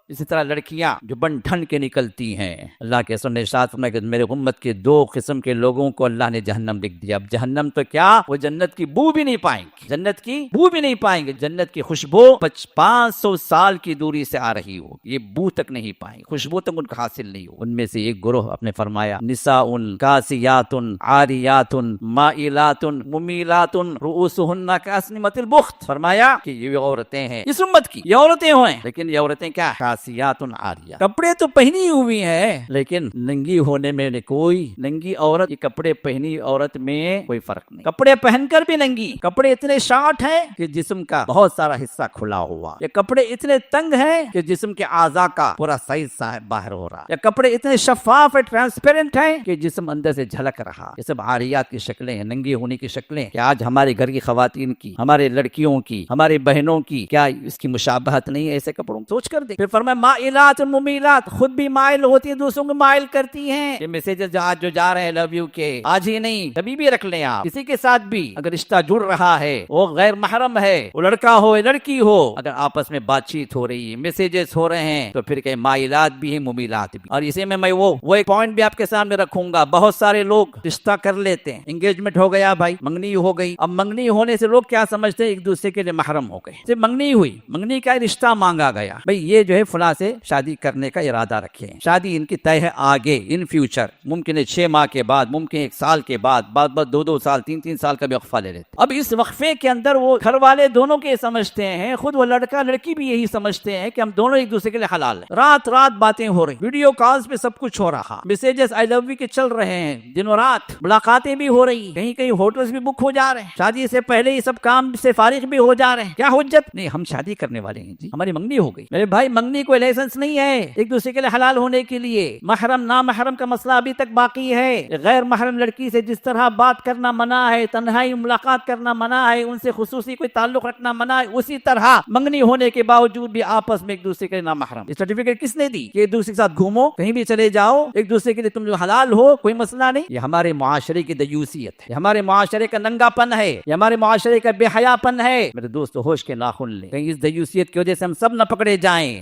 اسی طرح لڑکیاں جو بن ٹھن کے نکلتی ہیں، اللہ کے رسول نے ارشاد فرمایا کہ میرے امت کے 2 قسم کے لوگوں کو اللہ نے جہنم لکھ دیا۔ اب جہنم تو کیا، وہ جنت کی بو بھی نہیں پائیں گے، جنت کی بو بھی نہیں پائیں گے، جنت کی خوشبو 500 سال کی دوری سے آ رہی ہو، یہ بو تک نہیں پائیں گے، خوشبو تک ان کو حاصل نہیں ہو۔ ان میں سے ایک گروہ آپ نے فرمایا نساء کاسیات عاریات مائلات ممیلات رؤوسہن کاسنمۃ البخت، فرمایا کہ یہ عورتیں ہیں اس امت کی، یہ عورتیں ہوئیں، لیکن یہ عورتیں کیا، کاسیات عاریات، کپڑے تو پہنی ہوئی ہیں لیکن ننگی ہونے میں کوئی، ننگی عورت یہ کپڑے پہنی عورت میں کوئی فرق نہیں، کپڑے پہن کر بھی ننگی، کپڑے اتنے شارٹ ہیں کہ جسم کا بہت سارا حصہ کھلا ہوا، یہ کپڑے اتنے تنگ ہیں کہ جسم کے اعضاء کا پورا سائز باہر ہو رہا، یہ کپڑے اتنے شفاف اور ٹرانسپیرنٹ ہیں کہ جسم اندر سے جھلک رہا۔ یہ سب عاریات کی شکلیں ہیں، ننگی ہونے کی شکلیں، کہ آج ہمارے گھر کی خواتین کی، ہمارے لڑکیوں کی، ہماری بہنوں کی کیا اس کی مشابہت نہیں ہے ایسے کپڑوں؟ سوچ کر دیکھ۔ پھر فرمایا مائلات ممیلات، خود بھی مائل ہوتی ہے، دوسروں کو مائل کرتی ہیں۔ یہ میسیجز آج جو جا رہے ہیں لو یو کے، آج ہی نہیں کبھی بھی رکھ لیں آپ، کسی کے ساتھ بھی اگر رشتہ جڑ رہا ہے، وہ غیر محرم ہے، وہ لڑکا ہو یا لڑکی ہو، اگر آپس میں بات چیت ہو رہی ہے، میسیجز ہو رہے ہیں، تو پھر کہ مائلات بھی ہیں ممیلات بھی۔ اور اسی میں وہ ایک پوائنٹ بھی آپ کے سامنے رکھوں گا، بہت سارے لوگ رشتہ کر لیتے ہیں، انگیجمنٹ ہو گیا بھائی، منگنی ہو گئی، اب منگنی ہونے سے لوگ کیا سمجھتے ہیں، ایک دوسرے کے لیے محرم ہو گئے، صرف منگنی ہوئی، منگنی کا رشتہ مانگا گیا، بھائی یہ جو ہے فلاں سے شادی کرنے کا ارادہ رکھے، شادی ان کی طے ہے آگے ان فیوچر، ممکن ہے 6 ماہ کے بعد، ممکن 1 سال کے بعد، بعد 2 سال 3 سال کا بھی وقفہ لے لیتے۔ اب اس وقفے کے اندر وہ گھر والے دونوں کے سمجھتے ہیں، خود وہ لڑکا لڑکی بھی یہی سمجھتے ہیں کہ ہم دونوں ایک دوسرے کے لیے حلال ہیں، رات باتیں ہو رہی، ویڈیو کالز پہ سب کچھ ہو رہا، میسیجز آئی لو یو کے چل رہے ہیں دنوں رات، ملاقاتیں بھی ہو رہی، کہیں ہوٹلز بھی بک ہو جا رہے ہیں، شادی سے پہلے یہ سب کام سے فارغ بھی ہو جا رہے ہیں، کیا حجت نہیں، ہم شادی کرنے والے ہیں جی، ہماری منگنی ہو گئی۔ میرے بھائی منگنی کوئی لائسنس نہیں ہے ایک دوسرے کے لیے حلال ہونے کے لیے، محرم نامحرم کا مسئلہ ابھی تک باقی ہے، غیر محرم لڑکی سے جس طرح بات کرنا منع ہے، تنہائی ملاقات کرنا منع ہے، ان سے خصوصی کوئی تعلق رکھنا منع ہے، اسی طرح منگنی ہونے کے باوجود بھی آپس میں ایک دوسرے کے نامحرم۔ یہ سرٹیفکیٹ کس نے دی کہ ایک دوسرے کے ساتھ گھومو، کہیں بھی چلے جاؤ، ایک دوسرے کے لیے تم جو حلال ہو، کوئی مسئلہ نہیں؟ یہ ہمارے معاشرے کی دیوسیت ہے، یہ ہمارے معاشرے کا ننگا پن ہے، یہ ہمارے معاشرے کا بے حیا پن ہے۔ میرے دوست ہوش کے ناخن لیں، کہیں اس دیوسیت کی وجہ سے ہم سب نہ پکڑے جائیں۔